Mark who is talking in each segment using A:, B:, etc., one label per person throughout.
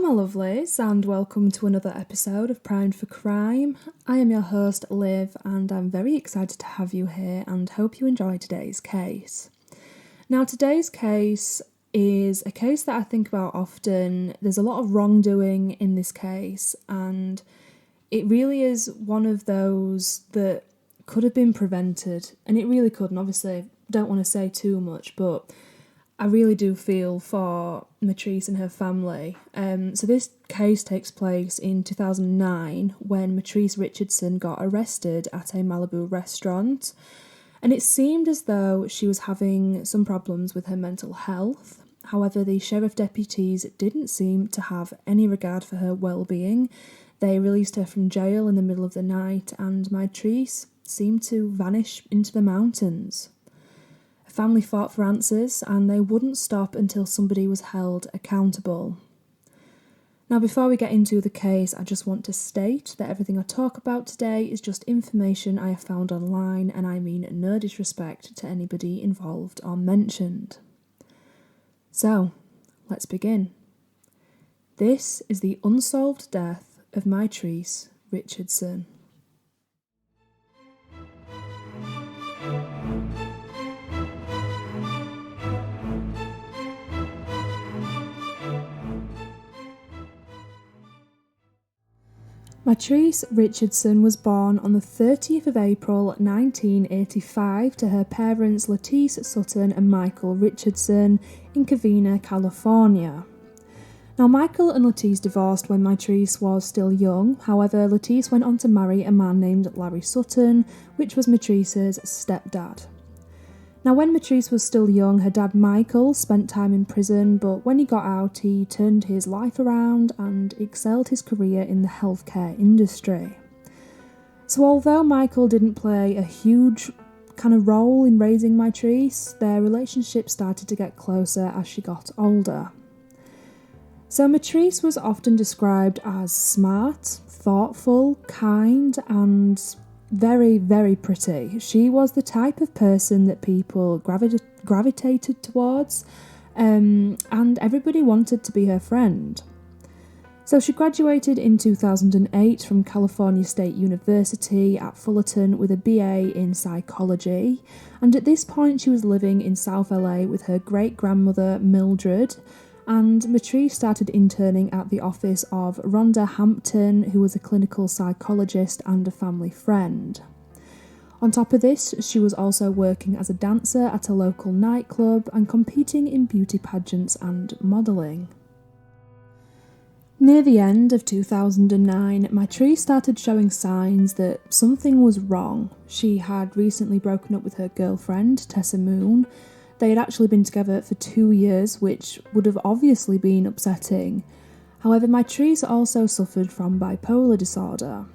A: my lovelies, and welcome to another episode of Primed for Crime. I am your host, Liv, and I'm very excited to have you here and hope you enjoy today's case. Now, today's case is a case that I think about often. There's a lot of wrongdoing in this case, and it really is one of those that could have been prevented, and it really could, and obviously don't want to say too much, but I really do feel for Mitrice and her family. So this case takes place in 2009 when Mitrice Richardson got arrested at a Malibu restaurant, and it seemed as though she was having some problems with her mental health. However, the sheriff deputies didn't seem to have any regard for her well-being. They released her from jail in the middle of the night, and Mitrice seemed to vanish into the mountains. Family fought for answers, and they wouldn't stop until somebody was held accountable. Now, before we get into the case, I just want to state that everything I talk about today is just information I have found online, and I mean no disrespect to anybody involved or mentioned. So, let's begin. This is the unsolved death of Mitrice Richardson. Mitrice Richardson was born on the 30th of April 1985 to her parents Lettice Sutton and Michael Richardson in Covina, California. Now, Michael and Lettice divorced when Mitrice was still young. However, Lettice went on to marry a man named Larry Sutton, which was Mitrice's stepdad. Now, when Mitrice was still young, her dad Michael spent time in prison, but when he got out, he turned his life around and excelled his career in the healthcare industry. So although Michael didn't play a huge kind of role in raising Mitrice, their relationship started to get closer as she got older. So Mitrice was often described as smart, thoughtful, kind, and very, very pretty. She was the type of person that people gravitated towards, and everybody wanted to be her friend. So she graduated in 2008 from California State University at Fullerton with a BA in psychology, and at this point she was living in South LA with her great-grandmother Mildred, and Mitrice started interning at the office of Rhonda Hampton, who was a clinical psychologist and a family friend. On top of this, she was also working as a dancer at a local nightclub and competing in beauty pageants and modelling. Near the end of 2009, Mitrice started showing signs that something was wrong. She had recently broken up with her girlfriend, Tessa Moon. They had actually been together for 2 years, which would have obviously been upsetting. However, Mitrice also suffered from bipolar disorder.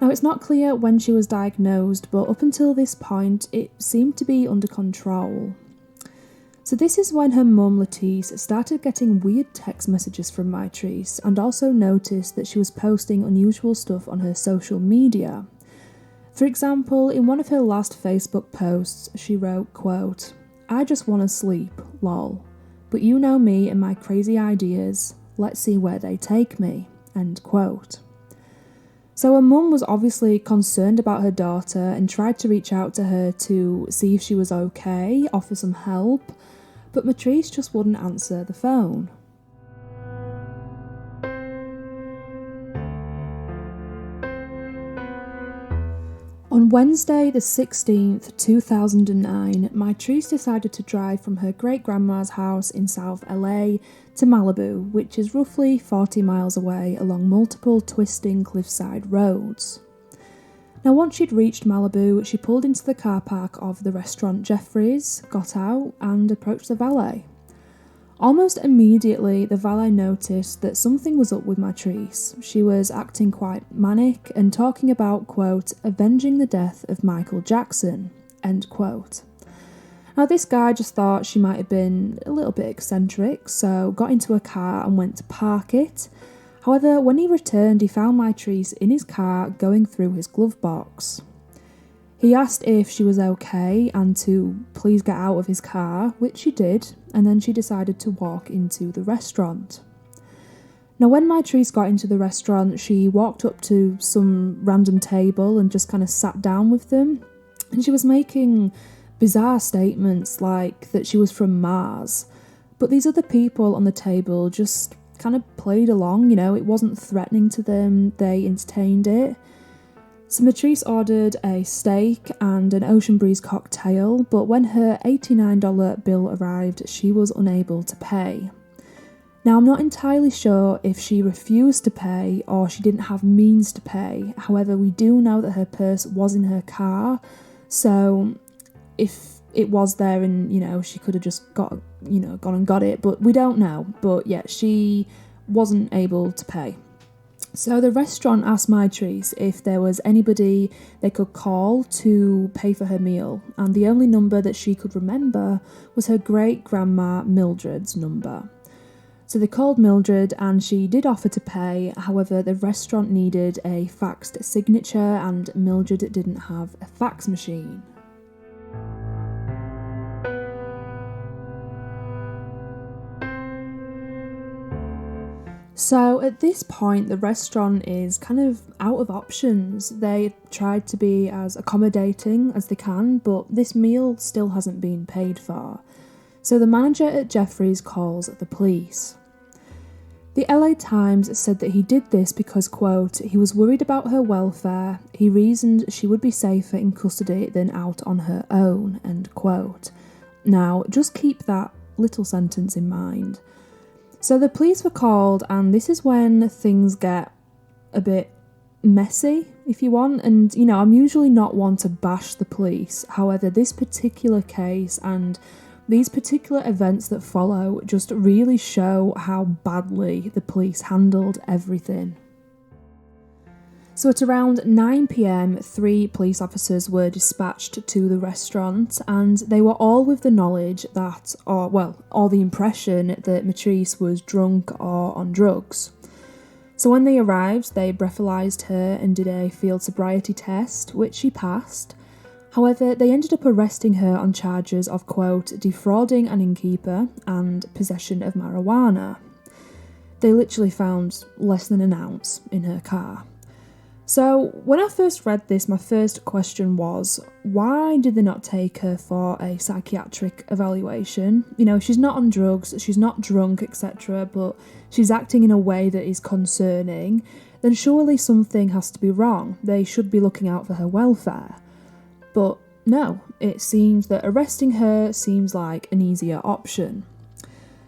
A: Now, it's not clear when she was diagnosed, but up until this point, it seemed to be under control. So this is when her mum, Lettice, started getting weird text messages from Mitrice and also noticed that she was posting unusual stuff on her social media. For example, in one of her last Facebook posts, she wrote, quote, "I just want to sleep, lol. But you know me and my crazy ideas. Let's see where they take me." End quote. So her mum was obviously concerned about her daughter and tried to reach out to her to see if she was okay, offer some help, but Mitrice just wouldn't answer the phone. On Wednesday the 16th, 2009, Mitrice decided to drive from her great-grandma's house in South LA to Malibu, which is roughly 40 miles away along multiple twisting cliffside roads. Now, once she'd reached Malibu, she pulled into the car park of the restaurant Jeffrey's, got out, and approached the valet. Almost immediately, the valet noticed that something was up with Mitrice. She was acting quite manic and talking about, quote, avenging the death of Michael Jackson, end quote. Now, this guy just thought she might have been a little bit eccentric, so got into a car and went to park it. However, when he returned, he found Mitrice in his car going through his glove box. He asked if she was okay and to please get out of his car, which she did, and then she decided to walk into the restaurant. Now, when Mitrice got into the restaurant, she walked up to some random table and just kind of sat down with them. And she was making bizarre statements like that she was from Mars. But these other people on the table just kind of played along, it wasn't threatening to them, they entertained it. So Mitrice ordered a steak and an ocean breeze cocktail, but when her $89 bill arrived, she was unable to pay. Now, I'm not entirely sure if she refused to pay or she didn't have means to pay. However, we do know that her purse was in her car, so if it was there and, she could have just gone and got it, but we don't know. But yeah, she wasn't able to pay. So the restaurant asked Mitrice if there was anybody they could call to pay for her meal, and the only number that she could remember was her great-grandma Mildred's number. So they called Mildred and she did offer to pay, however the restaurant needed a faxed signature and Mildred didn't have a fax machine. So at this point, the restaurant is kind of out of options. They tried to be as accommodating as they can, but this meal still hasn't been paid for. So the manager at Jeffrey's calls the police. The LA Times said that he did this because, quote, he was worried about her welfare. He reasoned she would be safer in custody than out on her own, end quote. Now, just keep that little sentence in mind. So the police were called, and this is when things get a bit messy, if you want. And, I'm usually not one to bash the police. However, this particular case and these particular events that follow just really show how badly the police handled everything. So at around 9 p.m, 3 police officers were dispatched to the restaurant, and they were all with the knowledge that, or the impression that Mitrice was drunk or on drugs. So when they arrived, they breathalyzed her and did a field sobriety test, which she passed. However, they ended up arresting her on charges of, quote, defrauding an innkeeper and possession of marijuana. They literally found less than an ounce in her car. So when I first read this, my first question was, why did they not take her for a psychiatric evaluation? She's not on drugs, she's not drunk, etc., but she's acting in a way that is concerning, then surely something has to be wrong. They should be looking out for her welfare. But no, it seems that arresting her seems like an easier option.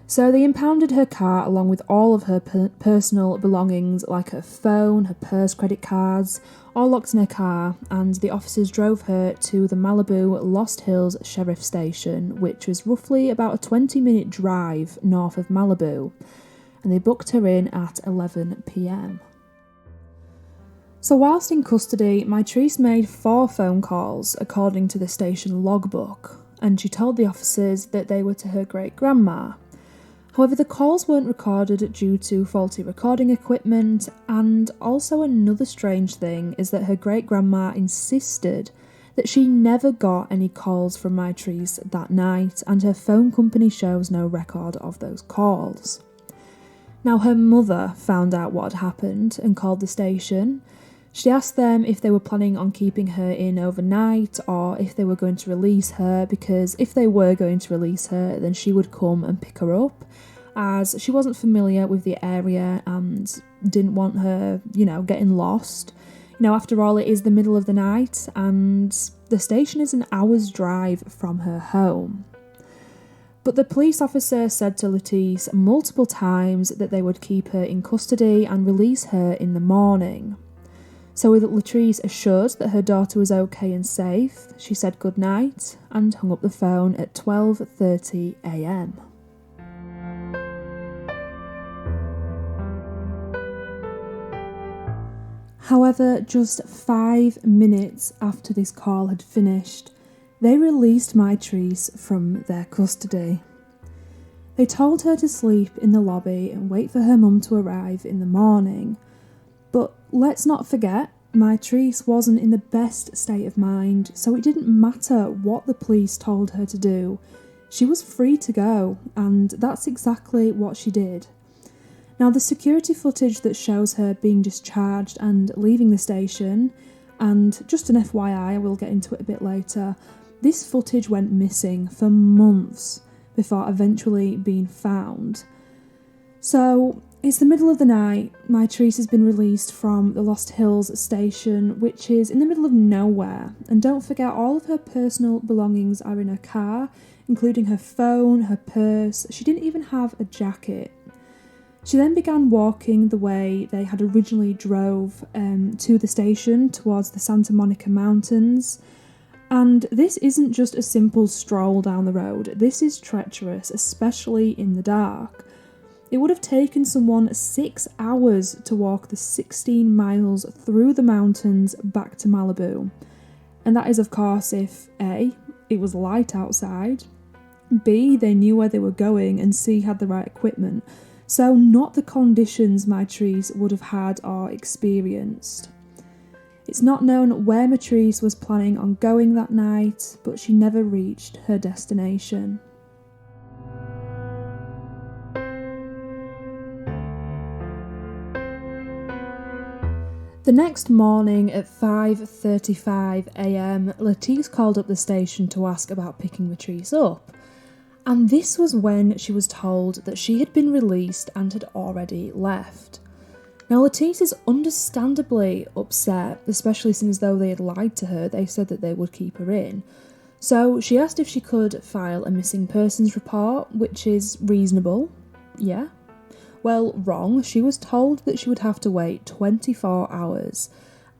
A: So they impounded her car along with all of her personal belongings like her phone, her purse, credit cards, all locked in her car, and the officers drove her to the Malibu Lost Hills Sheriff Station, which was roughly about a 20-minute drive north of Malibu, and they booked her in at 11 p.m. So whilst in custody, Mitrice made 4 phone calls according to the station logbook, and she told the officers that they were to her great-grandma. However, the calls weren't recorded due to faulty recording equipment, and also another strange thing is that her great-grandma insisted that she never got any calls from Mitrice that night, and her phone company shows no record of those calls. Now, her mother found out what had happened and called the station. She asked them if they were planning on keeping her in overnight or if they were going to release her, because if they were going to release her, then she would come and pick her up, as she wasn't familiar with the area and didn't want her, getting lost. After all, it is the middle of the night and the station is an hour's drive from her home. But the police officer said to Letice multiple times that they would keep her in custody and release her in the morning. So with Letice assured that her daughter was okay and safe, she said goodnight and hung up the phone at 12:30 a.m. However, just 5 minutes after this call had finished, they released Mitrice from their custody. They told her to sleep in the lobby and wait for her mum to arrive in the morning. But let's not forget, Mitrice wasn't in the best state of mind, so it didn't matter what the police told her to do. She was free to go, and that's exactly what she did. Now, the security footage that shows her being discharged and leaving the station, and just an FYI, I will get into it a bit later, this footage went missing for months before eventually being found. So, it's the middle of the night. Mitrice has been released from the Lost Hills station, which is in the middle of nowhere. And don't forget, all of her personal belongings are in her car, including her phone, her purse. She didn't even have a jacket. She then began walking the way they had originally drove to the station towards the Santa Monica Mountains. And this isn't just a simple stroll down the road. This is treacherous, especially in the dark. It would have taken someone 6 hours to walk the 16 miles through the mountains back to Malibu. And that is, of course, if A, it was light outside, B, they knew where they were going, and C, had the right equipment. So not the conditions Mitrice would have had or experienced. It's not known where Mitrice was planning on going that night, but she never reached her destination. The next morning at 5:35 a.m, Lettice called up the station to ask about picking Mitrice up. And this was when she was told that she had been released and had already left. Now, Lettice is understandably upset, especially since though they had lied to her, they said that they would keep her in. So she asked if she could file a missing persons report, which is reasonable. Yeah. Well, wrong. She was told that she would have to wait 24 hours.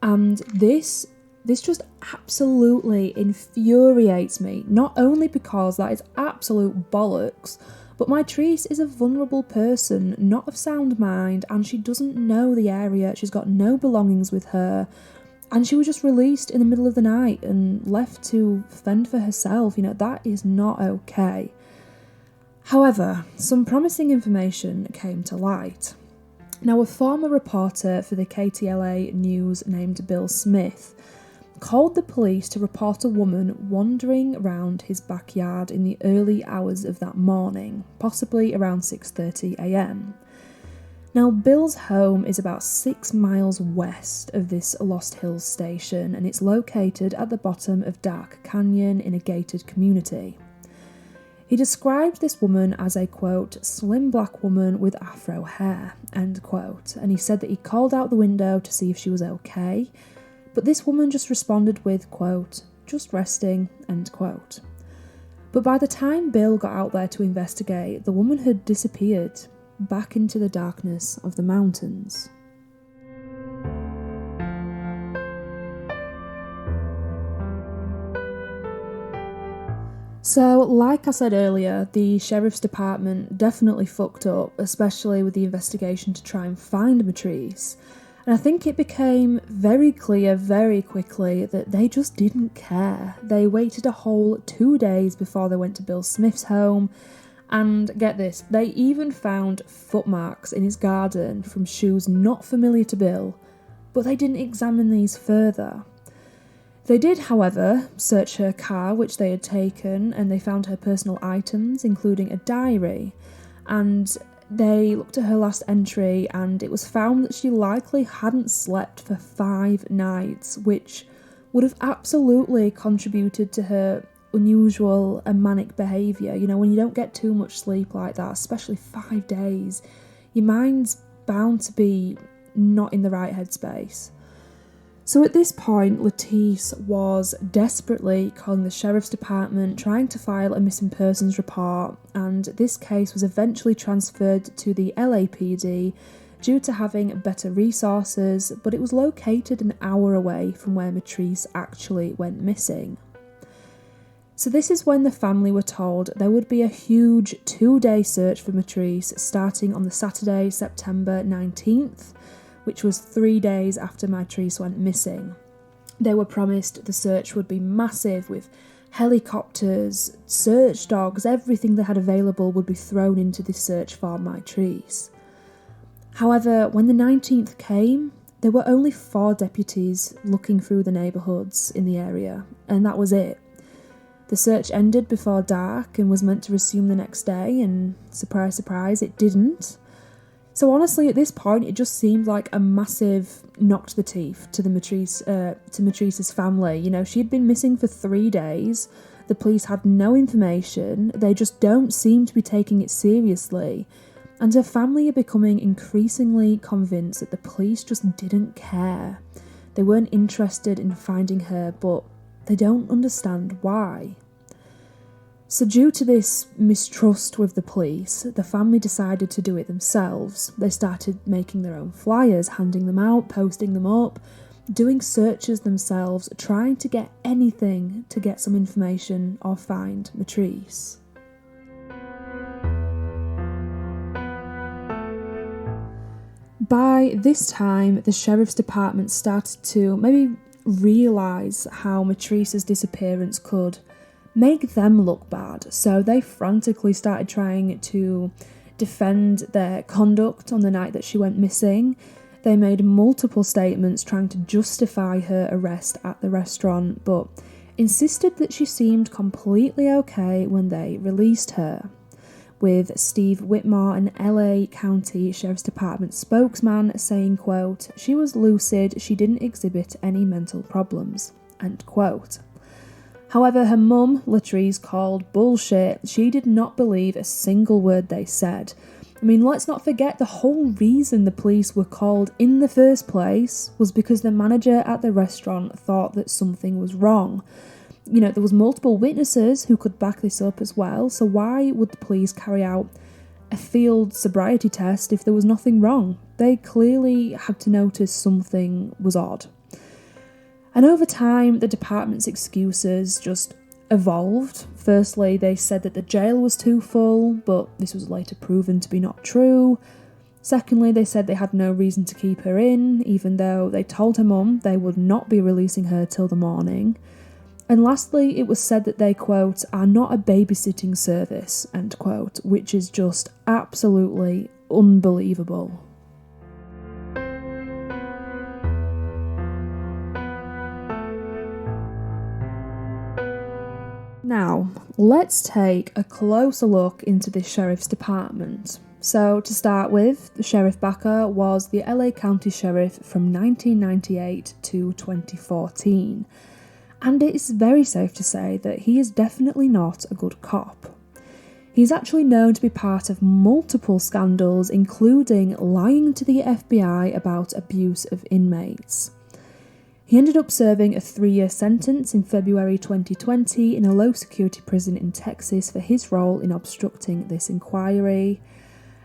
A: And this just absolutely infuriates me, not only because that is absolute bollocks, but Mitrice is a vulnerable person, not of sound mind, and she doesn't know the area, she's got no belongings with her, and she was just released in the middle of the night and left to fend for herself. That is not okay. However, some promising information came to light. Now, a former reporter for the KTLA News named Bill Smith called the police to report a woman wandering around his backyard in the early hours of that morning, possibly around 6:30 a.m. Now, Bill's home is about 6 miles west of this Lost Hills station, and it's located at the bottom of Dark Canyon in a gated community. He described this woman as a, quote, slim black woman with afro hair, end quote, and he said that he called out the window to see if she was okay, but this woman just responded with, quote, just resting, end quote. But by the time Bill got out there to investigate, the woman had disappeared back into the darkness of the mountains. So, like I said earlier, the Sheriff's Department definitely fucked up, especially with the investigation to try and find Mitrice. And I think it became very clear very quickly that they just didn't care. They waited a whole 2 days before they went to Bill Smith's home. And get this, they even found footmarks in his garden from shoes not familiar to Bill, but they didn't examine these further. They did, however, search her car, which they had taken, and they found her personal items, including a diary, and they looked at her last entry, and it was found that she likely hadn't slept for 5 nights, which would have absolutely contributed to her unusual and manic behaviour. When you don't get too much sleep like that, especially 5 days, your mind's bound to be not in the right headspace. So at this point, Lettice was desperately calling the Sheriff's Department, trying to file a missing persons report, and this case was eventually transferred to the LAPD due to having better resources, but it was located an hour away from where Mitrice actually went missing. So this is when the family were told there would be a huge 2-day search for Mitrice starting on the Saturday, September 19th, which was 3 days after Mitrice went missing. They were promised the search would be massive with helicopters, search dogs, everything they had available would be thrown into the search for Mitrice. However, when the 19th came, there were only 4 deputies looking through the neighbourhoods in the area, and that was it. The search ended before dark and was meant to resume the next day, and surprise, surprise, it didn't. So honestly, at this point, it just seemed like a massive knock to the teeth to Mitrice's family. You know, she had been missing for 3 days. The police had no information. They just don't seem to be taking it seriously. And her family are becoming increasingly convinced that the police just didn't care. They weren't interested in finding her, but they don't understand why. So due to this mistrust with the police, the family decided to do it themselves. They started making their own flyers, handing them out, posting them up, doing searches themselves, trying to get anything to get some information or find Mitrice. By this time, the sheriff's department started to maybe realise how Mitrice's disappearance could make them look bad, so they frantically started trying to defend their conduct on the night that she went missing. They made multiple statements trying to justify her arrest at the restaurant, but insisted that she seemed completely okay when they released her, with Steve Whitmore, an LA County Sheriff's Department spokesman, saying, quote, "She was lucid, she didn't exhibit any mental problems," end quote. However, her mum, Latrice, called bullshit. She did not believe a single word they said. I mean, let's not forget the whole reason the police were called in the first place was because the manager at the restaurant thought that something was wrong. You know, there was multiple witnesses who could back this up as well, so why would the police carry out a field sobriety test if there was nothing wrong? They clearly had to notice something was odd. And over time, the department's excuses just evolved. Firstly, they said that the jail was too full, but this was later proven to be not true. Secondly, they said they had no reason to keep her in, even though they told her mum they would not be releasing her till the morning. And lastly, it was said that they, quote, "are not a babysitting service," end quote, which is just absolutely unbelievable. Now, let's take a closer look into the sheriff's department. So, to start with, Sheriff Baker was the LA County Sheriff from 1998 to 2014. And it is very safe to say that he is definitely not a good cop. He's actually known to be part of multiple scandals, including lying to the FBI about abuse of inmates. He ended up serving a 3-year sentence in February 2020 in a low-security prison in Texas for his role in obstructing this inquiry.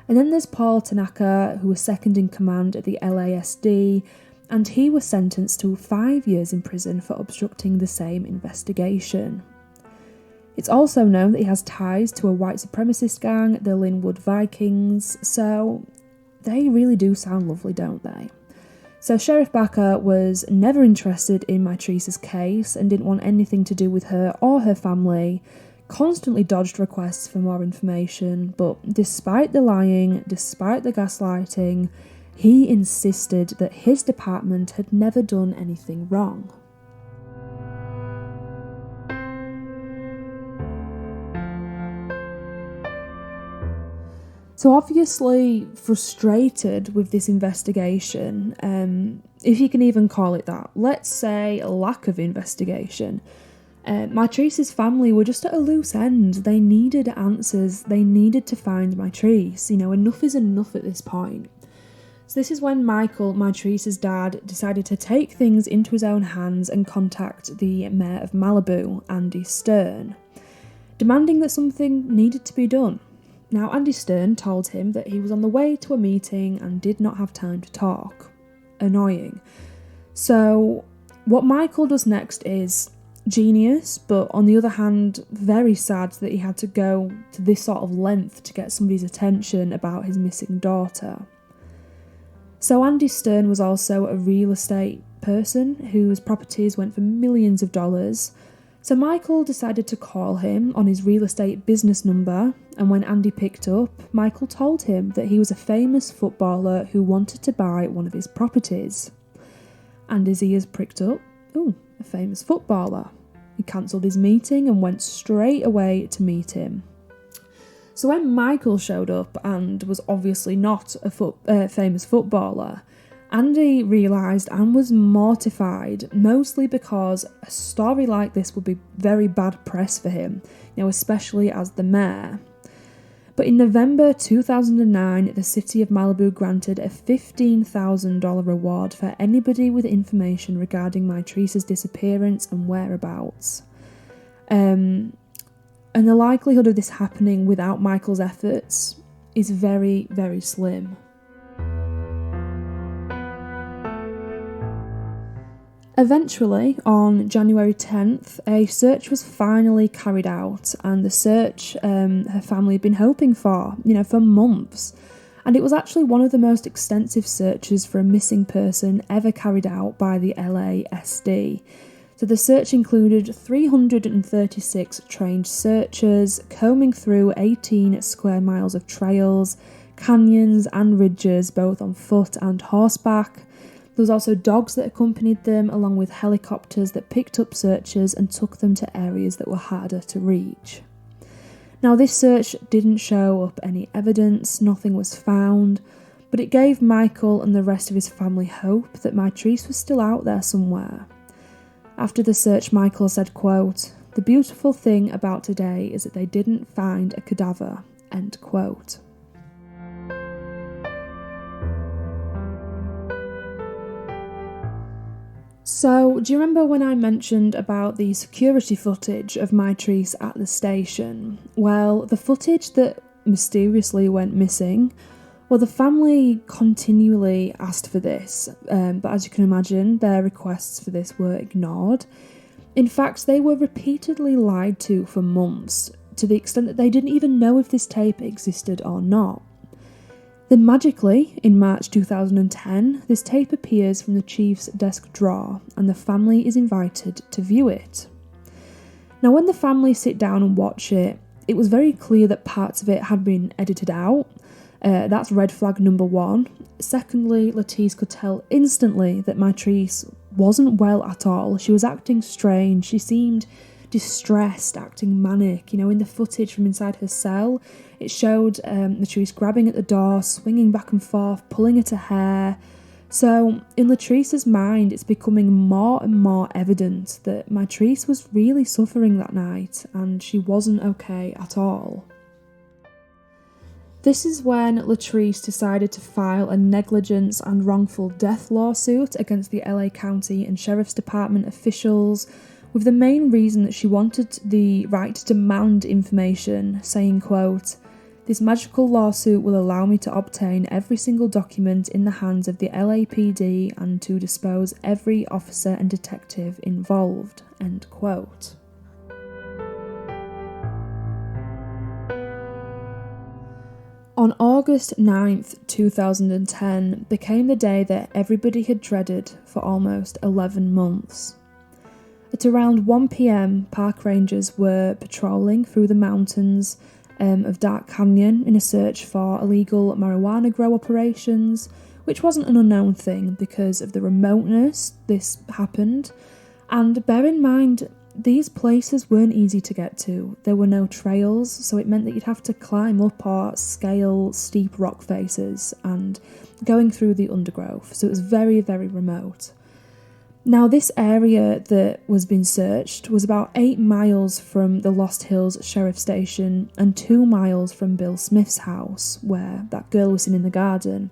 A: And then there's Paul Tanaka, who was second in command at the LASD, and he was sentenced to 5 years in prison for obstructing the same investigation. It's also known that he has ties to a white supremacist gang, the Linwood Vikings, so they really do sound lovely, don't they? So Sheriff Baker was never interested in Mitrice's case and didn't want anything to do with her or her family, constantly dodged requests for more information, but despite the lying, despite the gaslighting, he insisted that his department had never done anything wrong. So obviously frustrated with this investigation, if you can even call it that, let's say a lack of investigation, Mitrice's family were just at a loose end. They needed answers, they needed to find Mitrice. You know, enough is enough at this point. So this is when Michael, Mitrice's dad, decided to take things into his own hands and contact the mayor of Malibu, Andy Stern, demanding that something needed to be done. Now, Andy Stern told him that he was on the way to a meeting and did not have time to talk. Annoying. So, what Michael does next is genius, but on the other hand, very sad that he had to go to this sort of length to get somebody's attention about his missing daughter. So, Andy Stern was also a real estate person whose properties went for millions of dollars. So Michael decided to call him on his real estate business number, and when Andy picked up, Michael told him that he was a famous footballer who wanted to buy one of his properties. Andy's ears pricked up. Ooh, a famous footballer. He cancelled his meeting and went straight away to meet him. So when Michael showed up and was obviously not a famous footballer, Andy realised and was mortified, mostly because a story like this would be very bad press for him, especially as the mayor. But in November 2009, the city of Malibu granted a $15,000 reward for anybody with information regarding Mitrice's disappearance and whereabouts. And the likelihood of this happening without Michael's efforts is very, very slim. Eventually, on January 10th, a search was finally carried out, and the search her family had been hoping for, for months. And it was actually one of the most extensive searches for a missing person ever carried out by the LASD. So the search included 336 trained searchers combing through 18 square miles of trails, canyons and ridges, both on foot and horseback. There was also dogs that accompanied them, along with helicopters that picked up searchers and took them to areas that were harder to reach. Now, this search didn't show up any evidence, nothing was found, but it gave Michael and the rest of his family hope that Mitrice was still out there somewhere. After the search, Michael said, quote, "The beautiful thing about today is that they didn't find a cadaver," end quote. So, do you remember when I mentioned about the security footage of Mitrice at the station? Well, the footage that mysteriously went missing, well, the family continually asked for this, but as you can imagine, their requests for this were ignored. In fact, they were repeatedly lied to for months, to the extent that they didn't even know if this tape existed or not. Then magically, in March 2010, this tape appears from the chief's desk drawer, and the family is invited to view it. Now, when the family sit down and watch it, it was very clear that parts of it had been edited out. That's red flag number one. Secondly, Lettice could tell instantly that Mitrice wasn't well at all. She was acting strange. She seemed distressed, acting manic. In the footage from inside her cell, it showed Mitrice grabbing at the door, swinging back and forth, pulling at her hair. So, in Lettice's mind, it's becoming more and more evident that Mitrice was really suffering that night, and she wasn't okay at all. This is when Lettice decided to file a negligence and wrongful death lawsuit against the LA County and Sheriff's Department officials, with the main reason that she wanted the right to demand information, saying, quote, "This magical lawsuit will allow me to obtain every single document in the hands of the LAPD and to dispose every officer and detective involved," end quote. On August 9th, 2010 became the day that everybody had dreaded for almost 11 months. At around 1 p.m, park rangers were patrolling through the mountains of Dark Canyon in a search for illegal marijuana grow operations, which wasn't an unknown thing because of the remoteness this happened. And bear in mind, these places weren't easy to get to. There were no trails, so it meant that you'd have to climb up or scale steep rock faces and going through the undergrowth, so it was very, very remote. Now, this area that was being searched was about 8 miles from the Lost Hills Sheriff Station and 2 miles from Bill Smith's house, where that girl was sitting in the garden,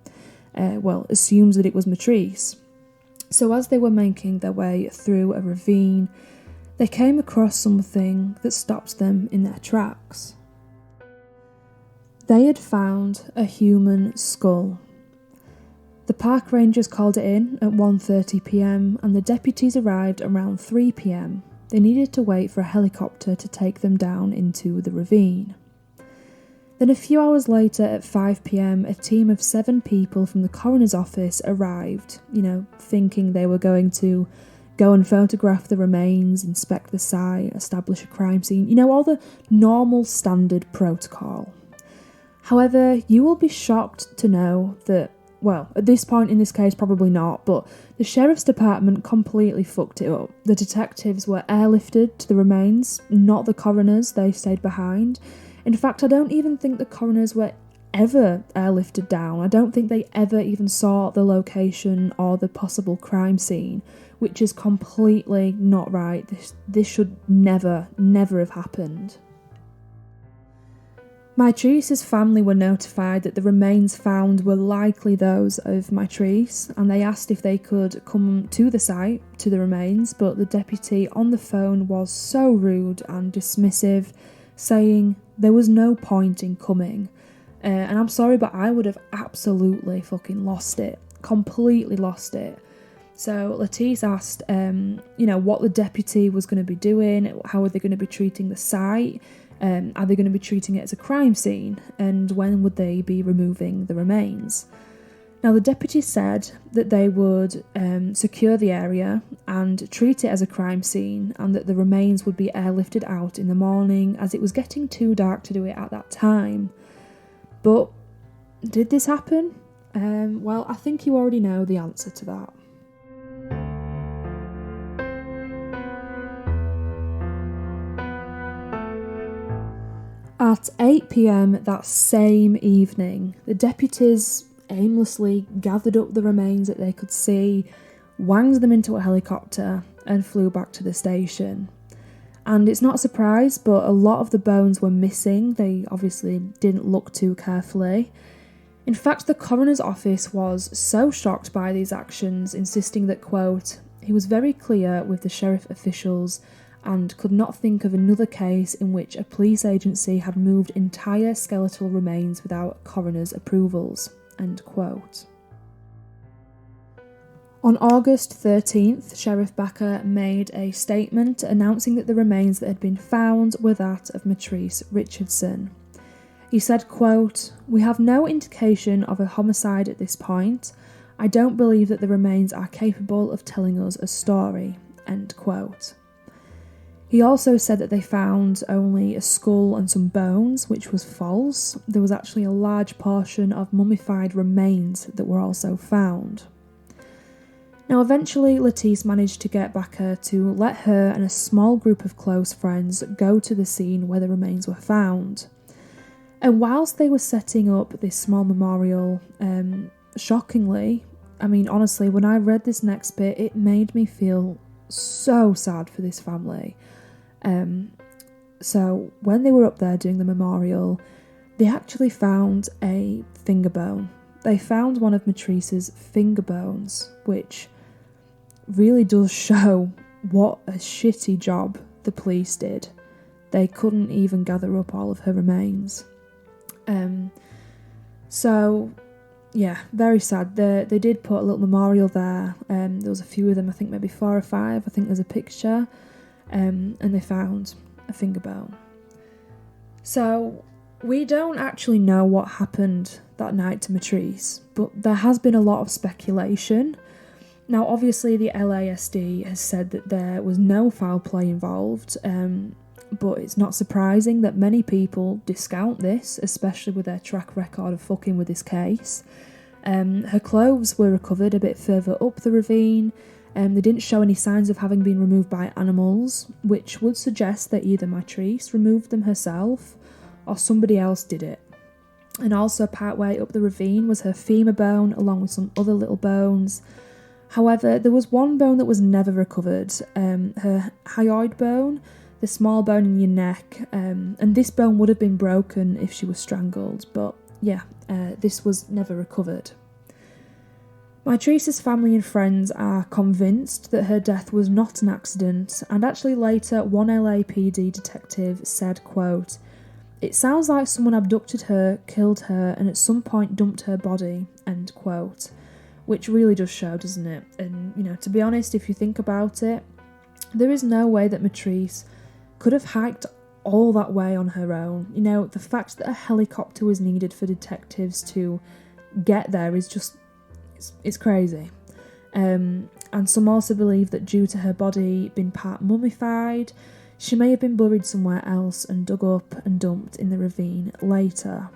A: assumes that it was Mitrice. So as they were making their way through a ravine, they came across something that stopped them in their tracks. They had found a human skull. The park rangers called it in at 1:30 p.m. and the deputies arrived around 3 p.m. They needed to wait for a helicopter to take them down into the ravine. Then a few hours later at 5 p.m, a team of 7 people from the coroner's office arrived, thinking they were going to go and photograph the remains, inspect the site, establish a crime scene, all the normal standard protocol. However, you will be shocked to know that, at this point in this case probably not, but the Sheriff's Department completely fucked it up. The detectives were airlifted to the remains, not the coroners, they stayed behind. In fact, I don't even think the coroners were ever airlifted down. I don't think they ever even saw the location or the possible crime scene, which is completely not right. This should never have happened. Mitrice's family were notified that the remains found were likely those of Mitrice, and they asked if they could come to the site, to the remains, but the deputy on the phone was so rude and dismissive, saying there was no point in coming. And I'm sorry, but I would have absolutely fucking lost it. Completely lost it. So Lettice asked, what the deputy was going to be doing, how are they going to be treating the site, are they going to be treating it as a crime scene, and when would they be removing the remains? Now, the deputy said that they would secure the area and treat it as a crime scene, and that the remains would be airlifted out in the morning, as it was getting too dark to do it at that time. But did this happen? Well, I think you already know the answer to that. At 8 p.m. that same evening, the deputies aimlessly gathered up the remains that they could see, wanged them into a helicopter, and flew back to the station. And it's not a surprise, but a lot of the bones were missing. They obviously didn't look too carefully. In fact, the coroner's office was so shocked by these actions, insisting that, quote, he was very clear with the sheriff officials and could not think of another case in which a police agency had moved entire skeletal remains without coroner's approvals, end quote. On August 13th, Sheriff Backer made a statement announcing that the remains that had been found were that of Mitrice Richardson. He said, quote, we have no indication of a homicide at this point. I don't believe that the remains are capable of telling us a story, end quote. He also said that they found only a skull and some bones, which was false. There was actually a large portion of mummified remains that were also found. Now, eventually, Lettice managed to get Backer to let her and a small group of close friends go to the scene where the remains were found. And whilst they were setting up this small memorial, shockingly, honestly, when I read this next bit, it made me feel so sad for this family. So when they were up there doing the memorial, they actually found a finger bone. They found one of Mitrice's finger bones, which really does show what a shitty job the police did. They couldn't even gather up all of her remains. So yeah, very sad. They did put a little memorial there. There was a few of them, I think maybe 4 or 5. I think there's a picture. And they found a finger bone. So we don't actually know what happened that night to Mitrice, but there has been a lot of speculation. Now, obviously, the LASD has said that there was no foul play involved, but it's not surprising that many people discount this, especially with their track record of fucking with this case. Her clothes were recovered a bit further up the ravine. They didn't show any signs of having been removed by animals, which would suggest that either Mitrice removed them herself or somebody else did it. And also partway up the ravine was her femur bone along with some other little bones. However, there was one bone that was never recovered, her hyoid bone, the small bone in your neck, and this bone would have been broken if she was strangled, but yeah, this was never recovered. Mitrice's family and friends are convinced that her death was not an accident, and actually later one LAPD detective said, quote, it sounds like someone abducted her, killed her, and at some point dumped her body, end quote. Which really does show, doesn't it? And, to be honest, if you think about it, there is no way that Mitrice could have hiked all that way on her own. The fact that a helicopter was needed for detectives to get there is just, it's crazy. And some also believe that due to her body being part mummified, she may have been buried somewhere else and dug up and dumped in the ravine later.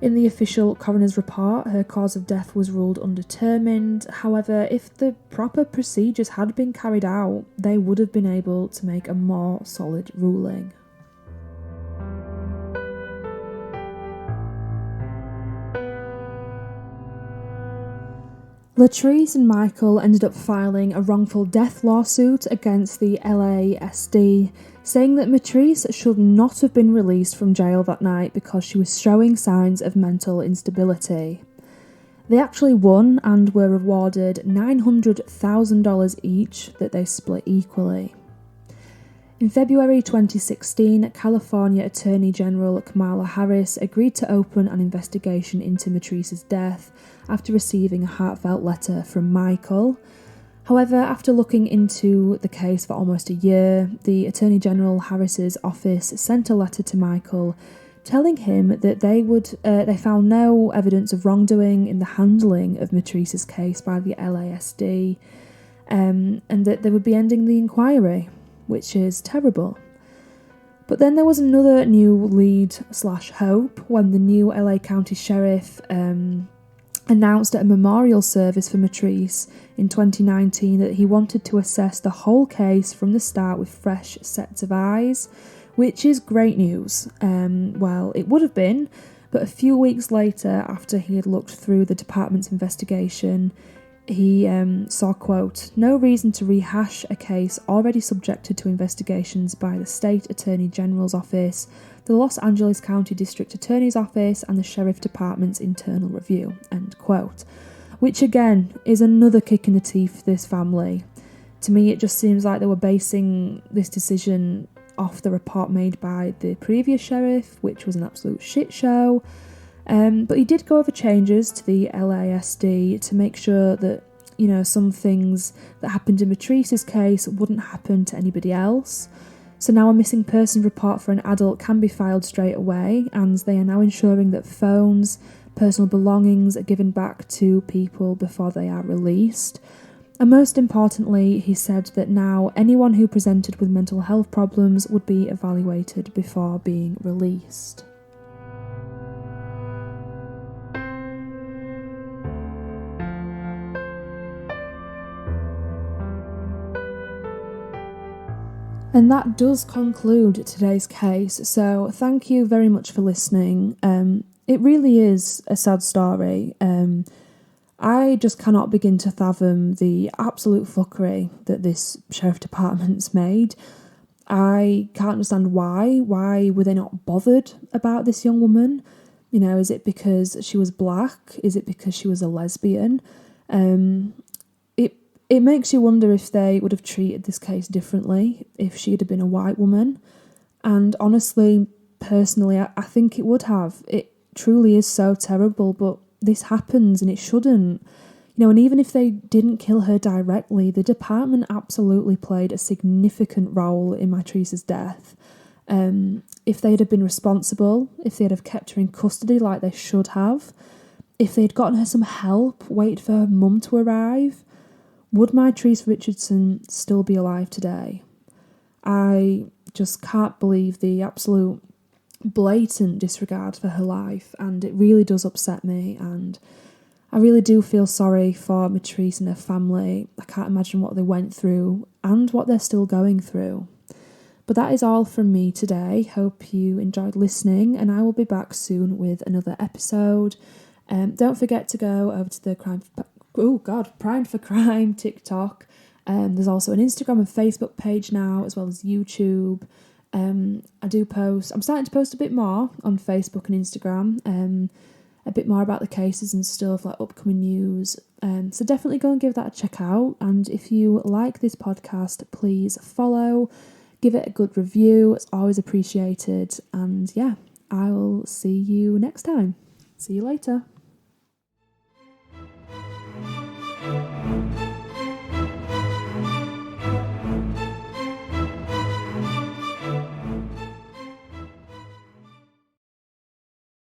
A: In the official coroner's report, her cause of death was ruled undetermined. However, if the proper procedures had been carried out, they would have been able to make a more solid ruling. Mitrice and Michael ended up filing a wrongful death lawsuit against the LASD, saying that Mitrice should not have been released from jail that night because she was showing signs of mental instability. They actually won and were awarded $900,000 each that they split equally. In February 2016, California Attorney General Kamala Harris agreed to open an investigation into Mitrice's death after receiving a heartfelt letter from Michael. However, after looking into the case for almost a year, the Attorney General Harris's office sent a letter to Michael telling him that they found no evidence of wrongdoing in the handling of Mitrice's case by the LASD, and that they would be ending the inquiry, which is terrible. But then there was another new lead/hope when the new LA County Sheriff announced at a memorial service for Mitrice in 2019 that he wanted to assess the whole case from the start with fresh sets of eyes, which is great news. Well, it would have been, but a few weeks later, after he had looked through the department's investigation, he saw, quote, "no reason to rehash a case already subjected to investigations by the State Attorney General's Office, the Los Angeles County District Attorney's Office, and the Sheriff Department's internal review," end quote. Which again is another kick in the teeth for this family. To me, it just seems like they were basing this decision off the report made by the previous sheriff, which was an absolute shit show. But he did go over changes to the LASD to make sure that, some things that happened in Mitrice's case wouldn't happen to anybody else. So now a missing person report for an adult can be filed straight away, and they are now ensuring that phones, personal belongings are given back to people before they are released. And most importantly, he said that now anyone who presented with mental health problems would be evaluated before being released. And that does conclude today's case, so thank you very much for listening. It really is a sad story. I just cannot begin to fathom the absolute fuckery that this sheriff department's made. I can't understand why. Why were they not bothered about this young woman? Is it because she was black? Is it because she was a lesbian? It makes you wonder if they would have treated this case differently if she had been a white woman. And honestly, personally, I think it would have. It truly is so terrible, but this happens and it shouldn't. And even if they didn't kill her directly, the department absolutely played a significant role in Mitrice's death. If they'd have been responsible, if they'd have kept her in custody like they should have, if they'd gotten her some help, waited for her mum to arrive, would Mitrice Richardson still be alive today? I just can't believe the absolute blatant disregard for her life, and it really does upset me, and I really do feel sorry for Mitrice and her family. I can't imagine what they went through and what they're still going through. But that is all from me today. Hope you enjoyed listening, and I will be back soon with another episode. Don't forget to go over to the Primed for Crime TikTok. There's also an Instagram and Facebook page now, as well as YouTube. I do post. I'm starting to post a bit more on Facebook and Instagram. A bit more about the cases and stuff, like upcoming news. So definitely go and give that a check out. And if you like this podcast, please follow, give it a good review. It's always appreciated. And yeah, I will see you next time. See you later.